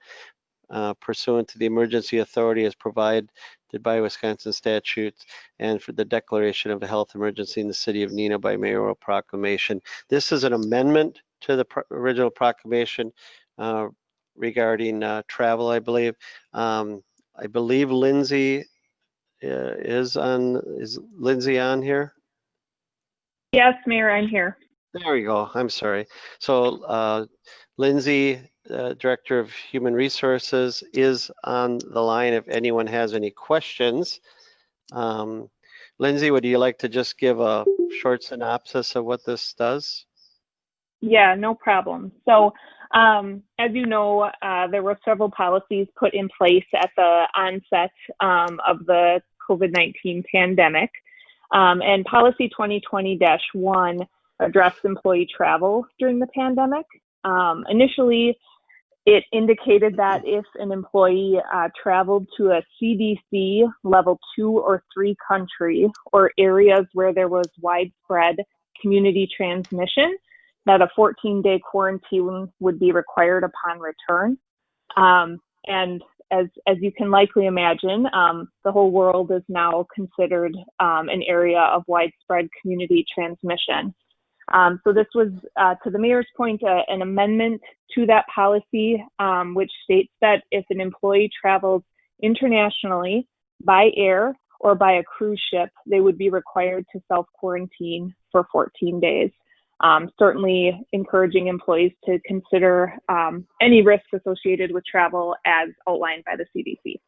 pursuant to the emergency authority as provided by Wisconsin statutes, and for the declaration of a health emergency in the city of Neenah by mayoral proclamation. This is an amendment to the original proclamation regarding travel, I believe. I believe Lindsay is Lindsay on here? Yes, Mayor, I'm here. There we go. I'm sorry. So Lindsay, Director of Human Resources, is on the line if anyone has any questions. Lindsay, would you like to just give a short synopsis of what this does? Yeah, no problem. So, as you know, there were several policies put in place at the onset of the COVID-19 pandemic. And policy 2020-1 addressed employee travel during the pandemic. Initially, it indicated that if an employee traveled to a CDC level 2 or 3 country or areas where there was widespread community transmission, that a 14-day quarantine would be required upon return. And as you can likely imagine, the whole world is now considered an area of widespread community transmission. So this was, to the mayor's point, an amendment to that policy, which states that if an employee travels internationally by air or by a cruise ship, they would be required to self-quarantine for 14 days. Certainly encouraging employees to consider any risks associated with travel as outlined by the CDC.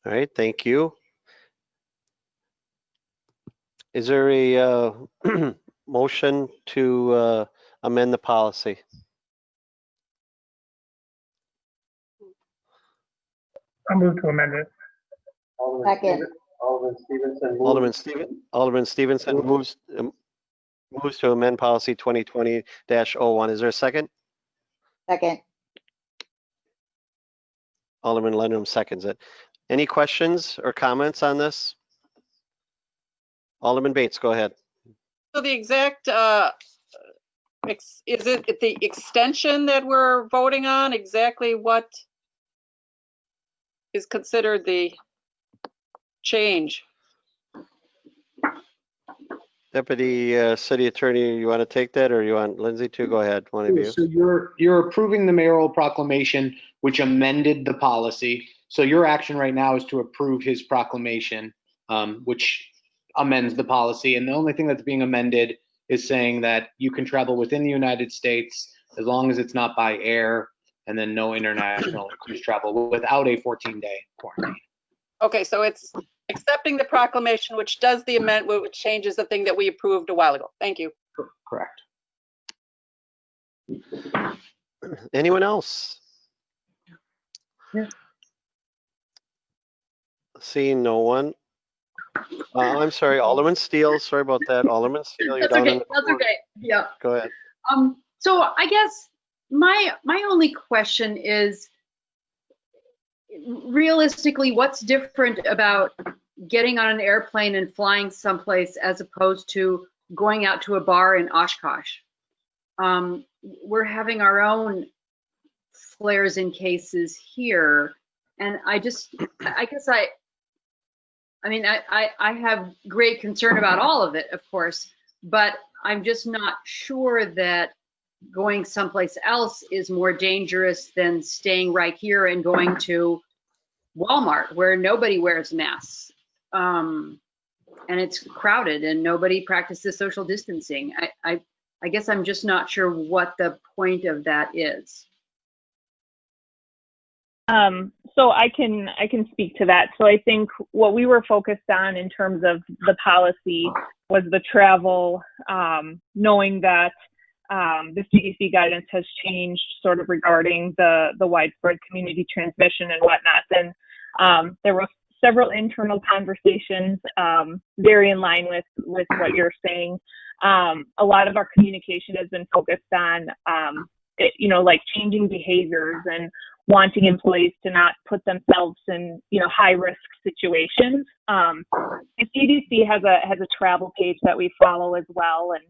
All right, thank you. Is there a motion to amend the policy? I'll move to amend it. Second. Alderman Stevenson moves to amend policy 2020-01. Is there a second? Second. Alderman Lenham seconds it. Any questions or comments on this? Alderman Bates, go ahead. So the exact, is it the extension that we're voting on? Exactly what is considered the change? Deputy City Attorney, you want to take that, or you want Lindsay to? Go ahead, one of you. So you're approving the mayoral proclamation, which amended the policy. So your action right now is to approve his proclamation, which amends the policy. And the only thing that's being amended is saying that you can travel within the United States as long as it's not by air, and then no international cruise travel without a 14-day quarantine. Okay, so it's accepting the proclamation, which does the amendment, which changes the thing that we approved a while ago. Thank you. Correct. Anyone else? Yeah. Seeing no one. I'm sorry, Alderman Steele. Sorry about that. Alderman Steele, you're That's down in okay. the That's corner. okay. Yeah. Go ahead. So I guess my only question is, realistically, what's different about getting on an airplane and flying someplace as opposed to going out to a bar in Oshkosh? We're having our own flares in cases here, and I guess I mean, I have great concern about all of it, of course, but I'm just not sure that going someplace else is more dangerous than staying right here and going to Walmart where nobody wears masks. And it's crowded and nobody practices social distancing. I guess I'm just not sure what the point of that is. So I can speak to that. So I think what we were focused on in terms of the policy was the travel, knowing that the CDC guidance has changed sort of regarding the widespread community transmission and whatnot. And there were several internal conversations, very in line with what you're saying. A lot of our communication has been focused on, like changing behaviors and wanting employees to not put themselves in, high risk situations. The CDC has a travel page that we follow as well. And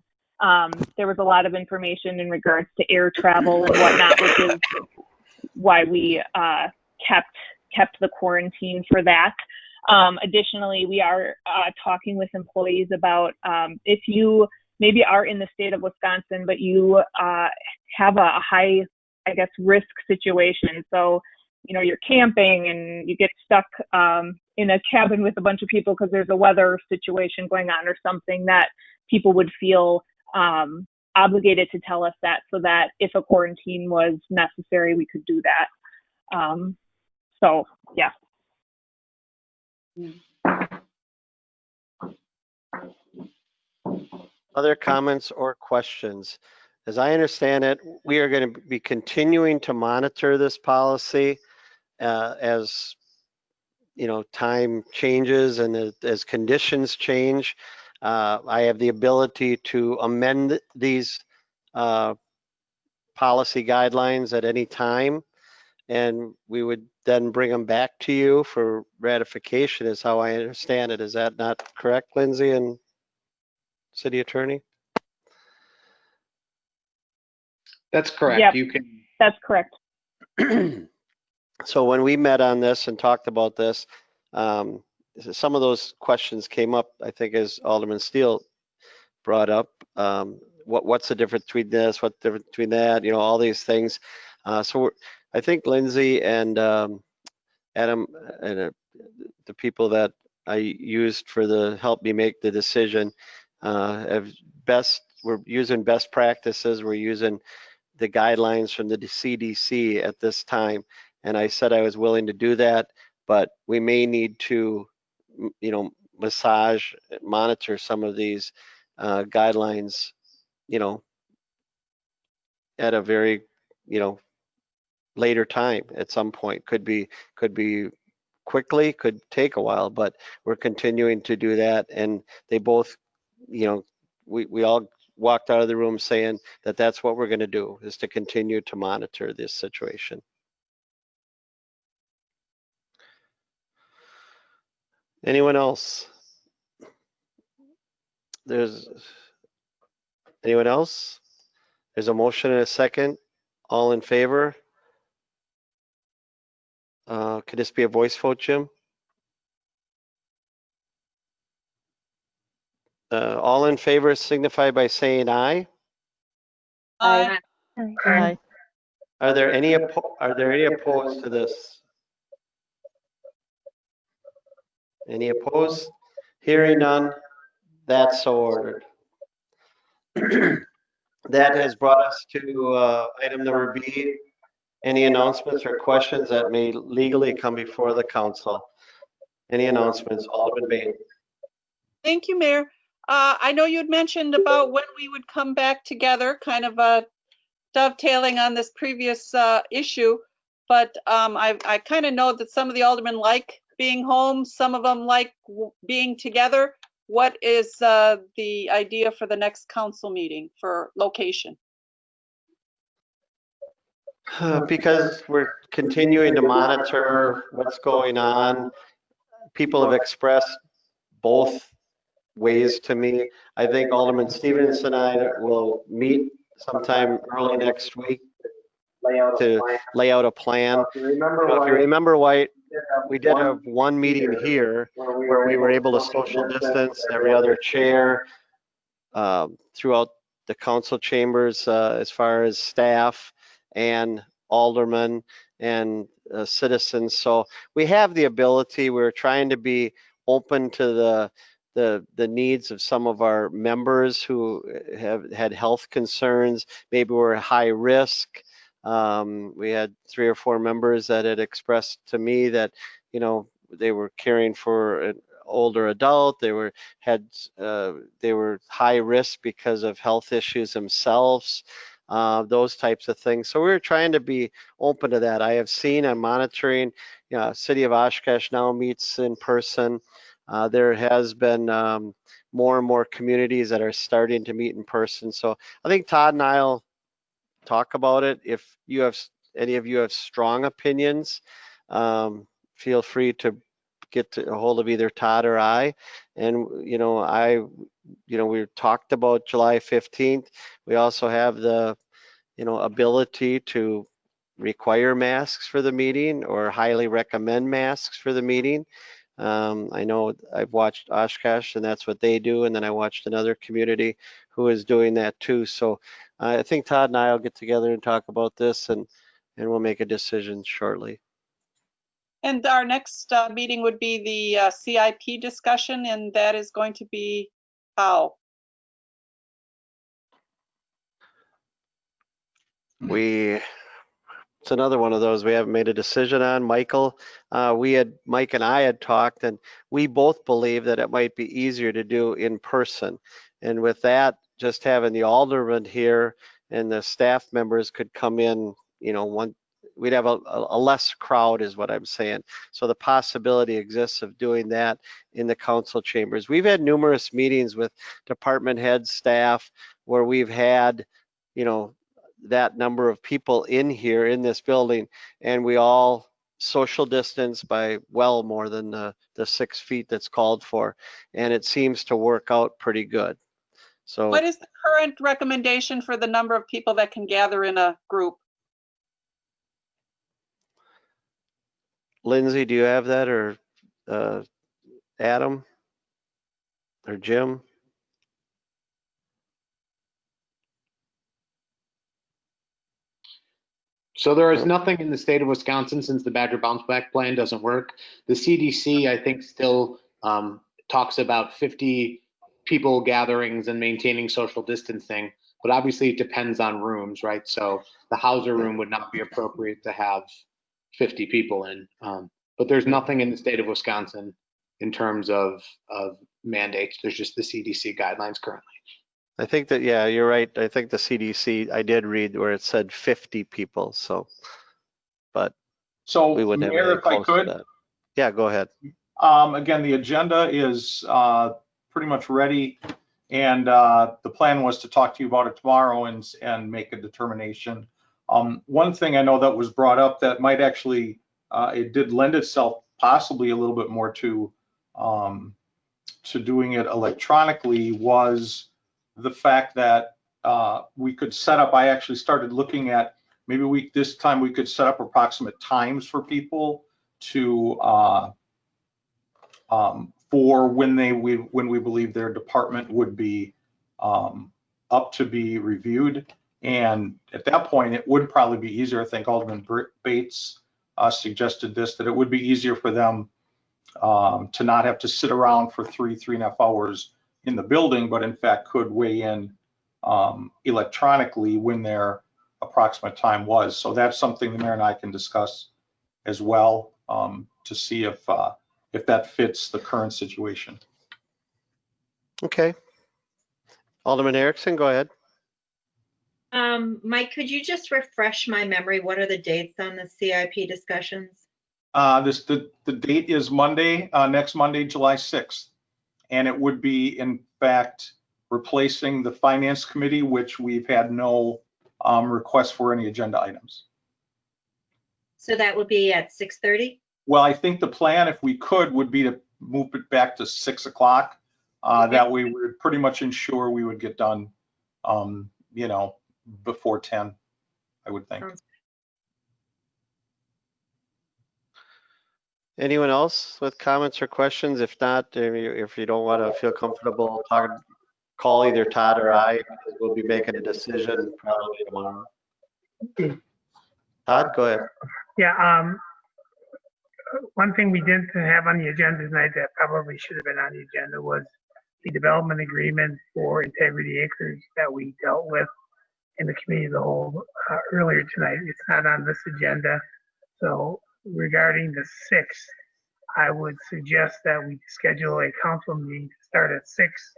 there was a lot of information in regards to air travel and whatnot, which is why we kept the quarantine for that. Additionally, we are talking with employees about if you maybe are in the state of Wisconsin, but you have a high, risk situation. So, you're camping and you get stuck in a cabin with a bunch of people because there's a weather situation going on or something, that people would feel obligated to tell us that, so that if a quarantine was necessary, we could do that. So, yeah. Other comments or questions? As I understand it, we are going to be continuing to monitor this policy as time changes and as conditions change. I have the ability to amend these policy guidelines at any time, and we would then bring them back to you for ratification, is how I understand it. Is that not correct, Lindsay and City Attorney? That's correct. Yep. You can. That's correct. So when we met on this and talked about this, some of those questions came up, I think, as Alderman Steele brought up. What's the difference between this? What's the difference between that? All these things. I think Lindsay and Adam and the people that I used for the help me make the decision we're using best practices. We're using the guidelines from the CDC at this time. And I said I was willing to do that, but we may need to, monitor some of these guidelines, at a very, later time at some point. Could be quickly, could take a while, but we're continuing to do that. And they both, we all walked out of the room saying that that's what we're going to do, is to continue to monitor this situation. Anyone else? Anyone else? There's a motion and a second. All in favor? Could this be a voice vote, Jim? All in favor signify by saying aye. Aye. Aye. Are there any opposed to this? Any opposed? Hearing none, that's so ordered. That has brought us to item number B. Any announcements or questions that may legally come before the council? Any announcements, Alderman Bain? Thank you, Mayor. I know you'd mentioned about when we would come back together, kind of dovetailing on this previous issue, but I kind of know that some of the aldermen like being home, some of them like being together. What is the idea for the next council meeting for location? Because we're continuing to monitor what's going on. People have expressed both ways to me. I think Alderman Stevenson and I will meet sometime early next week to lay out a plan. If you remember, White, we did have one meeting here where we were able to social distance every other chair throughout the council chambers as far as staff and aldermen and citizens. So we have the ability. We're trying to be open to the needs of some of our members who have had health concerns, maybe were high risk. We had 3 or 4 members that had expressed to me that, they were caring for an older adult. They were high risk because of health issues themselves, those types of things. So we're trying to be open to that. I have seen and monitoring, City of Oshkosh now meets in person. There has been more and more communities that are starting to meet in person. So I think Todd and I'll talk about it. If any of you have strong opinions, feel free to get a hold of either Todd or I. And we talked about July 15th. We also have the ability to require masks for the meeting or highly recommend masks for the meeting. I know I've watched Oshkosh and that's what they do. And then I watched another community who is doing that too. So I think Todd and I will get together and talk about this and we'll make a decision shortly. And our next meeting would be the CIP discussion, and that is going to be how? It's another one of those we haven't made a decision on. Mike and I had talked, and we both believe that it might be easier to do in person. And with that, just having the alderman here and the staff members could come in, you know, we'd have a less crowd is what I'm saying. So the possibility exists of doing that in the council chambers. We've had numerous meetings with department heads, staff, where we've had, you know, that number of people in here in this building, and we all social distance by well more than the 6 feet that's called for, and it seems to work out pretty good. So what is the current recommendation for the number of people that can gather in a group? Lindsay, do you have that, or Adam or Jim? So there is nothing in the state of Wisconsin, since the Badger Bounce Back Plan doesn't work. The CDC, I think, still talks about 50 people gatherings and maintaining social distancing, but obviously it depends on rooms, right? So the Hauser room would not be appropriate to have 50 people in. But there's nothing in the state of Wisconsin in terms of mandates. There's just the CDC guidelines currently. I think that, yeah, you're right. I think the CDC, I did read where it said 50 people, so, but So, we wouldn't have Mayor, anything if I close to could, that. Yeah, go ahead. Again, the agenda is pretty much ready, and the plan was to talk to you about it tomorrow and make a determination. One thing I know that was brought up that might actually, it did lend itself possibly a little bit more to doing it electronically, was the fact that we could set up, I actually started looking at, maybe this time we could set up approximate times for people to, for when we believe their department would be up to be reviewed. And at that point, it would probably be easier. I think Alderman Bates suggested this, that it would be easier for them to not have to sit around for 3.5 hours in the building, but in fact could weigh in electronically when their approximate time was. So that's something the mayor and I can discuss as well, to see if that fits the current situation. Okay. Alderman Erickson, go ahead. Mike, could you just refresh my memory? What are the dates on the CIP discussions? The date is Monday, next Monday, July 6th. And it would be, in fact, replacing the Finance Committee, which we've had no request for any agenda items. So that would be at 6:30? Well, I think the plan, if we could, would be to move it back to 6 o'clock. That way we would pretty much ensure we would get done, you know, before 10, I would think. Anyone else with comments or questions? If not, if you don't want to feel comfortable talking, call either Todd or I, because we'll be making a decision probably tomorrow. Todd, go ahead. Yeah, one thing we didn't have on the agenda tonight that probably should have been on the agenda was the development agreement for Integrity Acres that we dealt with in the committee of the whole earlier tonight. It's not on this agenda. So regarding the 6th, I would suggest that we schedule a council meeting to start at 6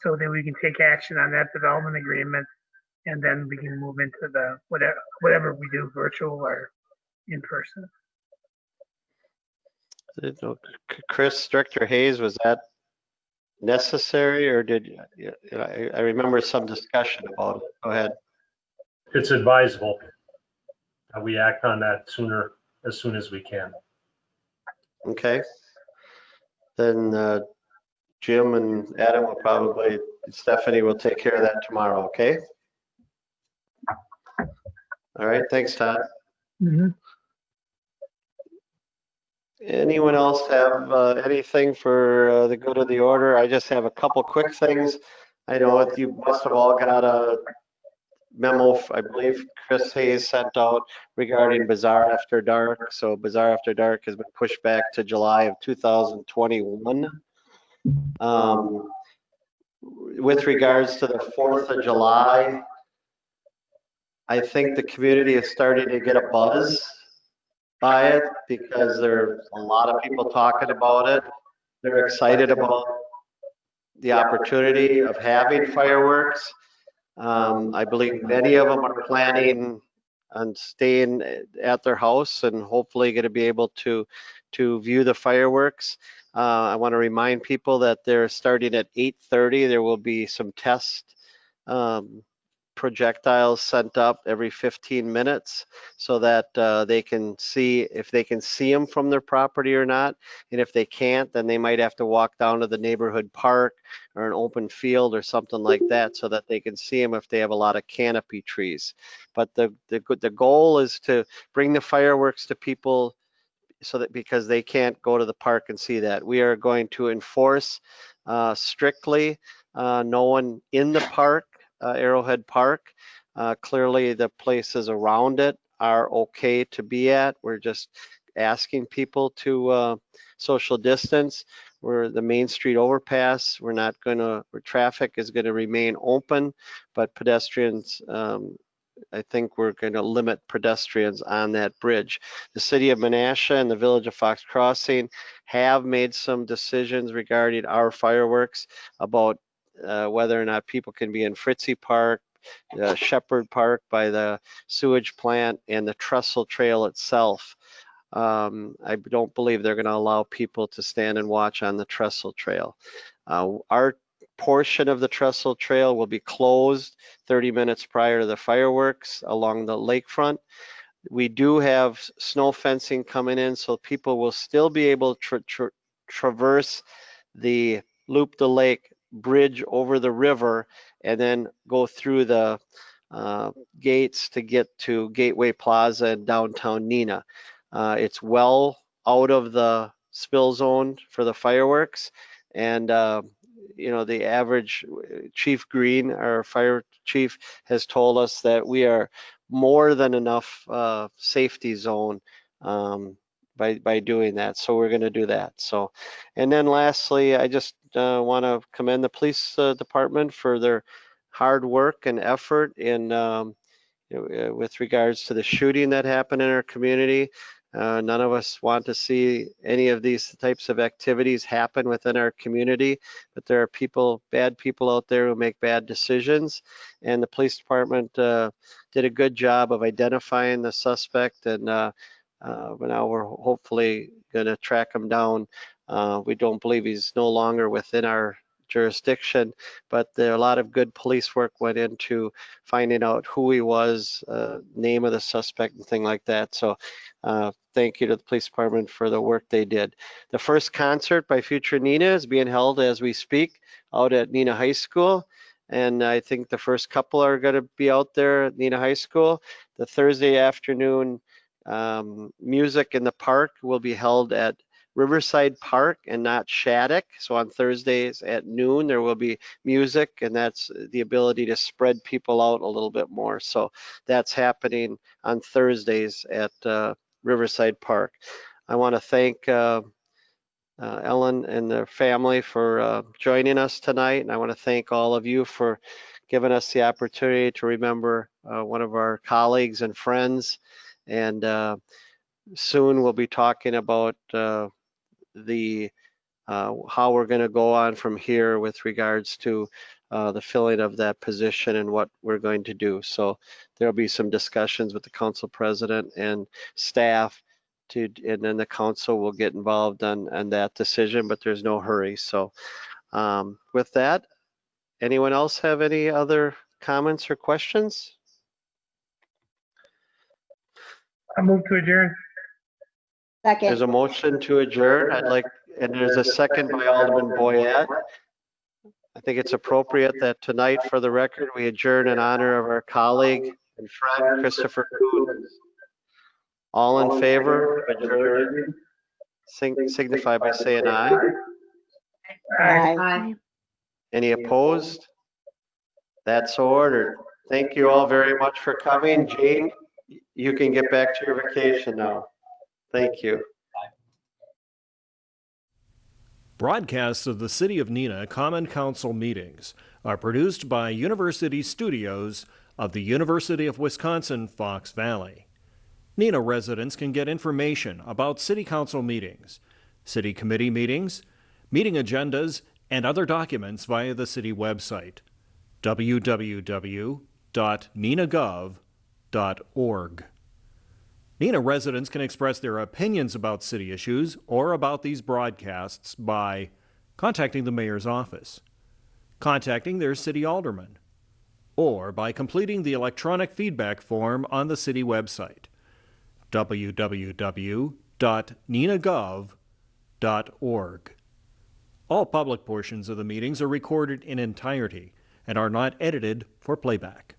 so that we can take action on that development agreement, and then we can move into the whatever we do, virtual or in person. Chris, Director Hayes, was that necessary, or did I remember some discussion about it? Go ahead. It's advisable that we act on that as soon as we can. Okay. Then Jim and Adam will probably, Stephanie will take care of that tomorrow, okay? All right, thanks, Todd. Mm-hmm. Anyone else have anything for the good of the order? I just have a couple quick things. I know you must have all got a memo, I believe Chris Hayes sent out regarding Bazaar After Dark. So Bazaar After Dark has been pushed back to July of 2021. With regards to the 4th of July, I think the community is starting to get a buzz by it because there's a lot of people talking about it. They're excited about the opportunity of having fireworks. I believe many of them are planning on staying at their house and hopefully going to be able to view the fireworks. I want to remind people that they're starting at 8:30. There will be some test projectiles sent up every 15 minutes so that they can see if they can see them from their property or not. And if they can't, then they might have to walk down to the neighborhood park or an open field or something like that so that they can see them if they have a lot of canopy trees. But the goal is to bring the fireworks to people so that because they can't go to the park and see that. We are going to enforce strictly no one in the park, Arrowhead Park. Clearly the places around it are okay to be at. We're just asking people to social distance. We're the Main Street overpass. We're not going to, traffic is going to remain open, but pedestrians, I think we're going to limit pedestrians on that bridge. The city of Menasha and the village of Fox Crossing have made some decisions regarding our fireworks about whether or not people can be in Fritzie Park, Shepherd Park by the sewage plant, and the Trestle Trail itself. I don't believe they're going to allow people to stand and watch on the Trestle Trail. Our portion of the Trestle Trail will be closed 30 minutes prior to the fireworks along the lakefront. We do have snow fencing coming in, so people will still be able to traverse the Loop the Lake bridge over the river and then go through the gates to get to Gateway Plaza in downtown Neenah. It's well out of the spill zone for the fireworks, and you know, the average Chief Green, our fire chief, has told us that we are more than enough safety zone by doing that. So we're going to do that. So, and then lastly, I just want to commend the police department for their hard work and effort in with regards to the shooting that happened in our community. None of us want to see any of these types of activities happen within our community, but there are people, bad people out there who make bad decisions, and the police department did a good job of identifying the suspect, and now we're hopefully going to track him down. We don't believe he's no longer within our jurisdiction, but there are a lot of good police work went into finding out who he was, name of the suspect, and thing like that. So thank you to the police department for the work they did. The first concert by Future Neenah is being held as we speak out at Neenah High School. And I think the first couple are going to be out there at Neenah High School. The Thursday afternoon music in the park will be held at Riverside Park and not Shattuck. So on Thursdays at noon, there will be music, and that's the ability to spread people out a little bit more. So that's happening on Thursdays at Riverside Park. I want to thank Ellen and their family for joining us tonight. And I want to thank all of you for giving us the opportunity to remember one of our colleagues and friends. And soon we'll be talking about how we're going to go on from here with regards to the filling of that position and what we're going to do. So there'll be some discussions with the council president and staff and then the council will get involved on that decision, but there's no hurry. So with that, anyone else have any other comments or questions? I move to adjourn. Second. There's a motion to adjourn. And there's a second by Alderman Boyette. I think it's appropriate that tonight, for the record, we adjourn in honor of our colleague and friend, Christopher Coons. All in favor of adjourning, signify by saying aye. Aye. Any opposed? That's so ordered. Thank you all very much for coming. Jane, you can get back to your vacation now. Thank you. Broadcasts of the City of Neenah Common Council meetings are produced by University Studios of the University of Wisconsin, Fox Valley. Neenah residents can get information about City Council meetings, City Committee meetings, meeting agendas, and other documents via the city website, www.neenahgov.org. Neenah residents can express their opinions about city issues or about these broadcasts by contacting the mayor's office, contacting their city alderman, or by completing the electronic feedback form on the city website, www.neenahgov.org. All public portions of the meetings are recorded in entirety and are not edited for playback.